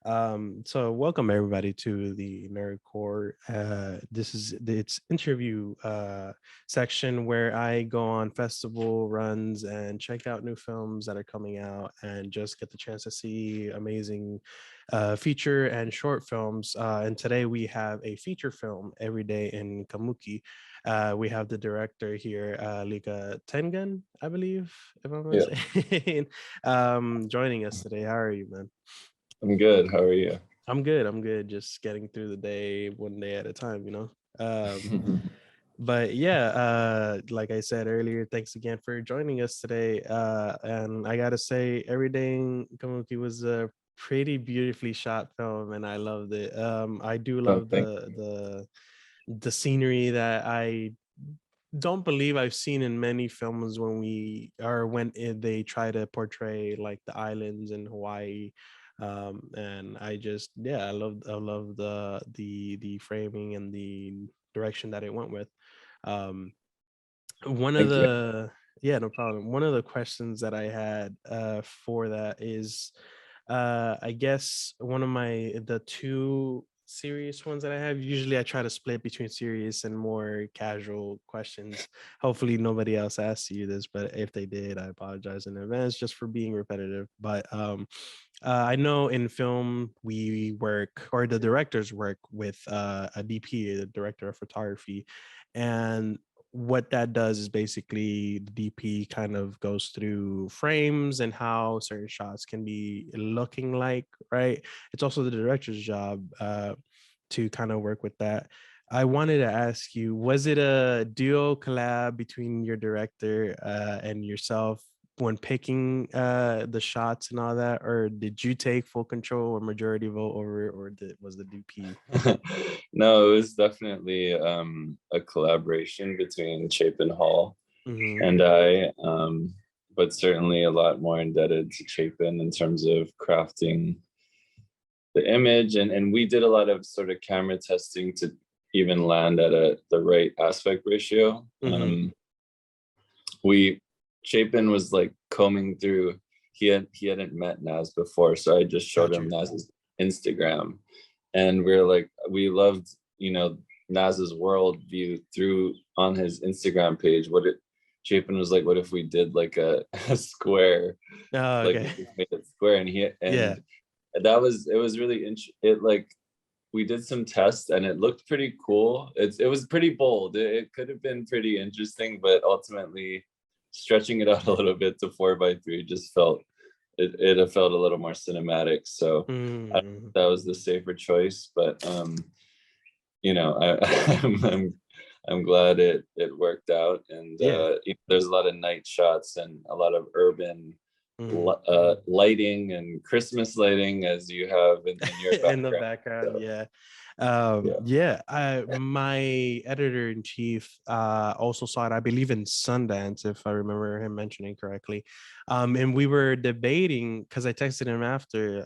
So welcome everybody to the Nerdcore. This is its interview section where I go on festival runs and check out new films that are coming out and just get the chance to see amazing feature and short films. And today we have a feature film, Every Day in Kamuki. We have the director here, Alika Tengan, I believe, if I'm not Yeah, saying, joining us today. How are you, man? I'm good. How are you? I'm good. I'm good. Just getting through the day one day at a time, but yeah, like I said earlier, thanks again for joining us today. And I gotta say, Every Day in Kamuki was a pretty beautifully shot film, and I loved it. I do Oh, love thank the scenery that I don't believe I've seen in many films they try to portray like the islands in Hawaii. And I just yeah, I love the framing and the direction that it went with. Um one of thank you. the Yeah, no problem. One of the questions that I had for that is I guess one of the two serious ones that I have, usually I try to split between serious and more casual questions. Hopefully nobody else asks you this, but if they did, I apologize in advance just for being repetitive. But I know in film we work, or the directors work with a DP, the director of photography, and what that does is basically the DP kind of goes through frames and how certain shots can be looking like, right? It's also the director's job to kind of work with that. I wanted to ask you, was it a duo collab between your director and yourself when picking the shots and all that, or did you take full control or majority vote over it, or was the DP? No, it was definitely a collaboration between Chapin Hall Mm-hmm. and I, but certainly a lot more indebted to Chapin in terms of crafting the image, and we did a lot of sort of camera testing to even land at the right aspect ratio. Mm-hmm. We Chapin was like combing through. He hadn't met Naz before, so I just showed Got him you. Naz's Instagram, and we're like, we loved, Naz's worldview through on his Instagram page. Chapin was like, what if we did like a square, Oh, like okay. we just made it square, and he Yeah. and it was really it like we did some tests and it looked pretty cool. It was pretty bold. It could have been pretty interesting, but ultimately stretching it out a little bit to 4x3 just felt it felt a little more cinematic. So Mm-hmm. that was the safer choice. But I'm glad it worked out. And Yeah. there's a lot of night shots and a lot of urban Mm-hmm. lighting and Christmas lighting as you have in your In the background. background, So yeah. yeah. Yeah, my editor in chief also saw it, I believe, in Sundance, if I remember him mentioning correctly. And we were debating because I texted him after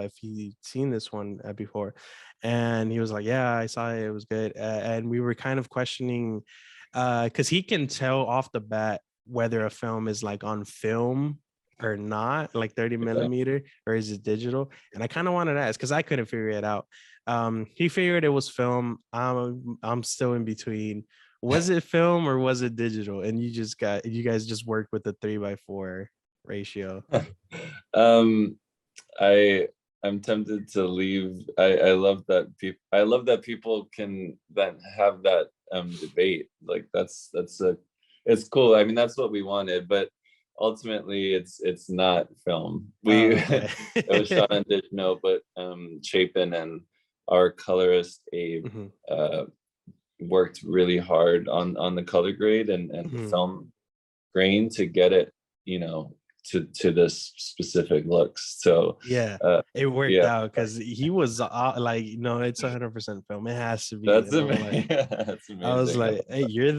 if he'd seen this one before, and he was like, "Yeah, I saw it. It was good." And we were kind of questioning because he can tell off the bat whether a film is like on film or not, like 30 Okay. millimeter, or is it digital? And I kind of wanted to ask because I couldn't figure it out. He figured it was film. I'm still in between. Was it film or was it digital? And you guys just worked with the 3:4 ratio. um I I'm tempted to leave. I love that people can then have that debate. Like that's a it's cool. I mean, that's what we wanted, but ultimately it's not film. We Oh, okay. it was shot on digital, but Chapin and our colorist Abe Mhm, uh worked really hard on the color grade and the mhm. film grain to get it, you know, to this specific looks. So Yeah, uh it worked yeah, out because he was like, no, it's 100% film. It has to be. that's And I'm like, that's I was amazing. I like, love hey, you're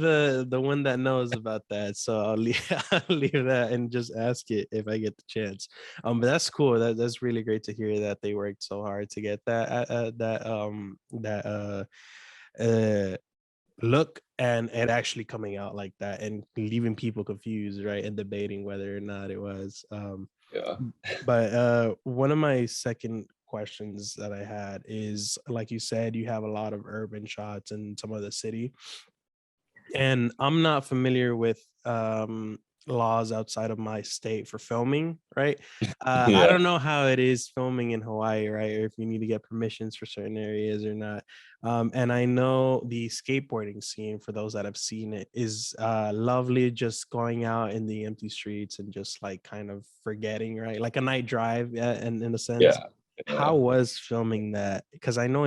the one that knows about that, so I'll leave I'll leave that and just ask it if I get the chance. But that's cool. That's really great to hear that they worked so hard to get that uh look, and it actually coming out like that and leaving people confused, right, and debating whether or not it was. yeah. But one of my second questions that I had is, like you said, you have a lot of urban shots in some of the city, and I'm not familiar with laws outside of my state for filming, right? I Yeah, don't know how it is filming in Hawaii, right? Or if you need to get permissions for certain areas or not. And I know the skateboarding scene, for those that have seen it, is lovely, just going out in the empty streets and just like kind of forgetting, right? Like a night drive, and in a sense. yeah, How yeah, was filming that? Because I know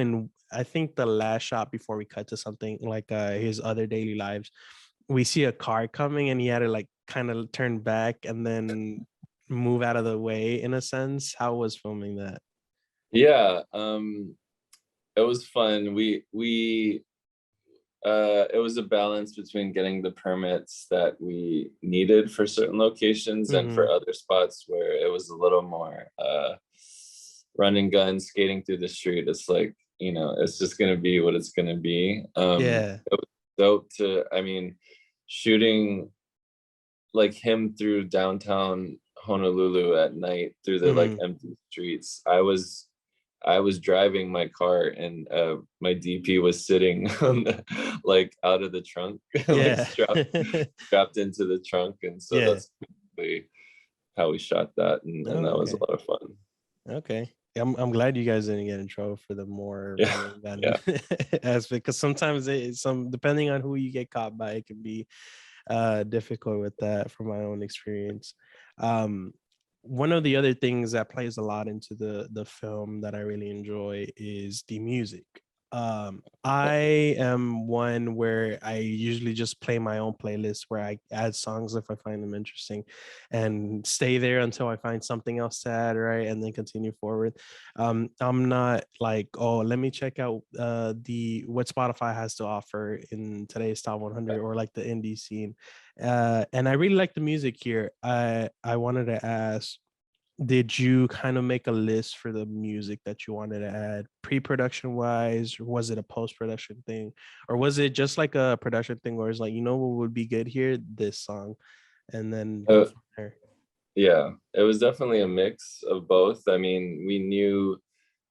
I think the last shot before we cut to something like his other daily lives, we see a car coming and he had to like kind of turn back and then move out of the way in a sense. How was filming that? yeah. It was fun. It was a balance between getting the permits that we needed for certain locations and Mm-hmm. for other spots where it was a little more run and gun, skating through the street. It's like, it's just gonna be what it's gonna be. Yeah. It was dope to, I mean, shooting like him through downtown Honolulu at night through the like Mm-hmm. empty streets. I was driving my car and my DP was sitting on like out of the trunk, like Yeah. strapped into the trunk, and so Yeah. that's basically how we shot that, and Oh, that was a okay. lot of fun. Okay. I'm glad you guys didn't get in trouble for the more Yeah, running gun yeah. aspect, because sometimes some depending on who you get caught by, it can be difficult with that from my own experience. Um, One of the other things that plays a lot into the film that I really enjoy is the music. I am one where I usually just play my own playlist where I add songs if I find them interesting and stay there until I find something else to add, right? And then continue forward. I'm not like, oh, let me check out the what Spotify has to offer in today's top 100 or like the indie scene. And I really like the music here. I wanted to ask, did you kind of make a list for the music that you wanted to add pre-production wise, or was it a post-production thing, or was it just like a production thing where it's like, you know what would be good here, this song, and then go Uh, from there? yeah, it was definitely a mix of both. I mean, we knew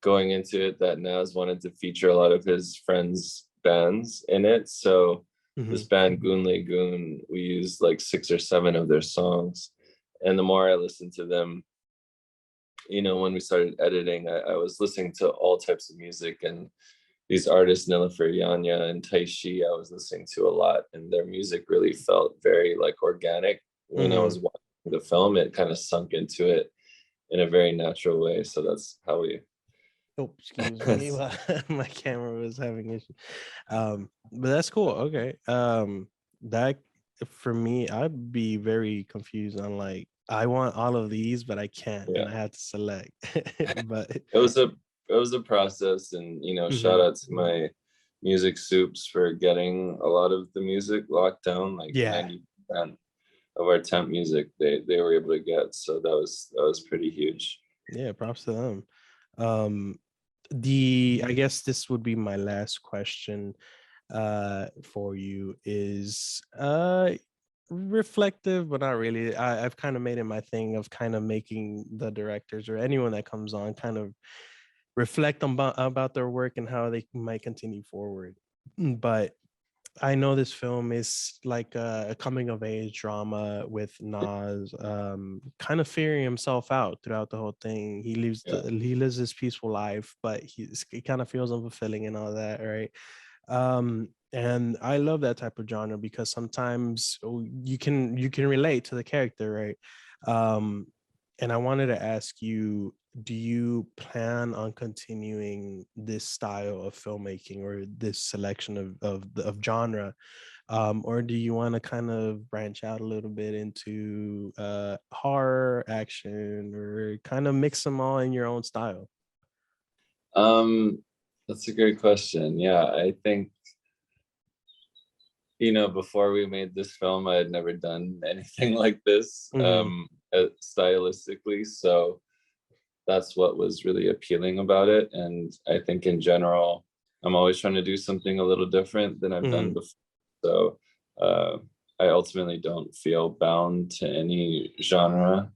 going into it that Nas wanted to feature a lot of his friends' bands in it. So this Hmm. band Goon Goon, we used like 6 or 7 of their songs. And the more I listened to them, when we started editing, I was listening to all types of music, and these artists, Nilifer Yanya and Taishi, I was listening to a lot, and their music really felt very like organic. When I was Hmm. watching the film, it kind of sunk into it in a very natural way. So that's how we. Oh, excuse me, my camera was having issues. But that's cool. Okay. That for me, I'd be very confused on like I want all of these, but I can't, and Yeah, I have to select. But it was a it was a process, and shout mhm. out to my music soups for getting a lot of the music locked down, like Yeah, 90% of our temp music they were able to get. So that was pretty huge. yeah, props to them. Um, the I guess this would be my last question for you is reflective but not really. I've kind of made it my thing of kind of making the directors or anyone that comes on kind of reflect on about their work and how they might continue forward. But I know this film is like a coming of age drama with Nas kind of figuring himself out throughout the whole thing. Yeah. He lives this peaceful life, but he kind of feels unfulfilling and all that, right? And I love that type of genre because sometimes you can relate to the character, right? Um, and I wanted to ask you, do you plan on continuing this style of filmmaking or this selection of genre, or do you want to kind of branch out a little bit into horror, action, or kind of mix them all in your own style? Um, that's a great question. Yeah, I think, before we made this film, I had never done anything like this, Hmm. stylistically. So that's what was really appealing about it. And I think in general, I'm always trying to do something a little different than I've done Hmm. before. So uh, I ultimately don't feel bound to any genre.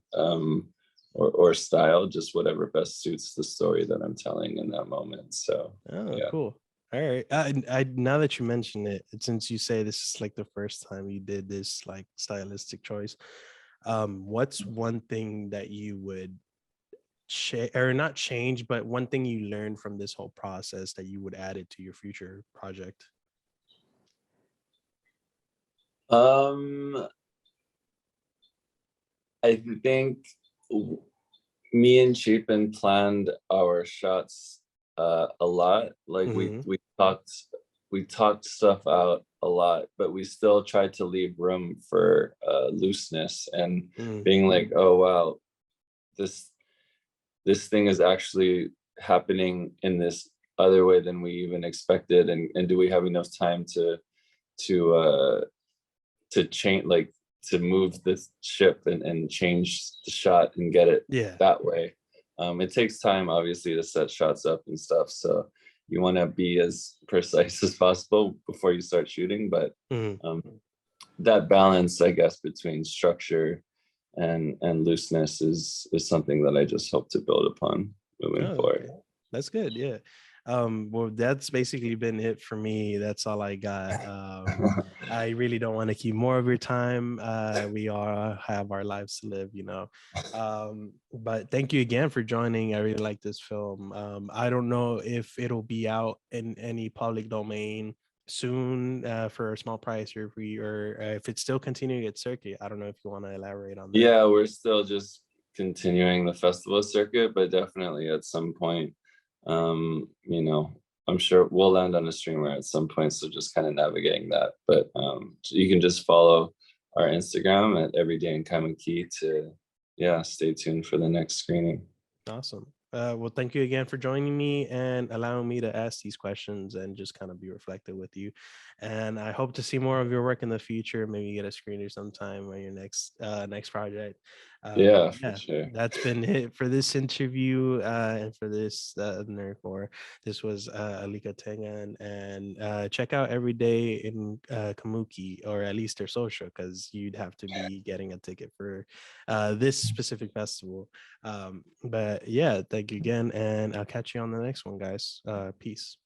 or style, just whatever best suits the story that I'm telling in that moment. So Oh, yeah. cool. All right. I now that you mention it, since you say this is like the first time you did this like stylistic choice, what's one thing that you would or not change, but one thing you learned from this whole process that you would add it to your future project? Um, I think me and Chapin planned our shots a lot. Like Mm-hmm. we talked stuff out a lot, but we still tried to leave room for looseness and Mm-hmm. being like, oh wow, this this thing is actually happening in this other way than we even expected, and do we have enough time to change, like to move the ship and change the shot and get it Yeah. that way. It takes time, obviously, to set shots up and stuff. So you want to be as precise as possible before you start shooting. But Mm-hmm. um, that balance, I guess, between structure and looseness is something that I just hope to build upon moving Oh, forward. okay. That's good. Yeah. Well, that's basically been it for me. That's all I got. I really don't want to keep more of your time. We all have our lives to live, you know. But thank you again for joining. I really like this film. I don't know if it'll be out in any public domain soon for a small price, or if it's still continuing at circuit. I don't know if you want to elaborate on that. Yeah, we're still just continuing the festival circuit, but definitely at some point, you know, I'm sure we'll land on a streamer at some point. So just kind of navigating that. But you can just follow our Instagram at Everyday in Kaimuki to, yeah, stay tuned for the next screening. Awesome. Well, thank you again for joining me and allowing me to ask these questions and just kind of be reflective with you. And I hope to see more of your work in the future. Maybe get a screener sometime on your next project. Yeah, for Yeah, sure. that's been it for this interview and for this nerd core. This was Alika Tengan, and check out every day in Kamuki, or at least their social, because you'd have to be getting a ticket for this specific festival. But yeah, thank you again, and I'll catch you on the next one, guys. Peace.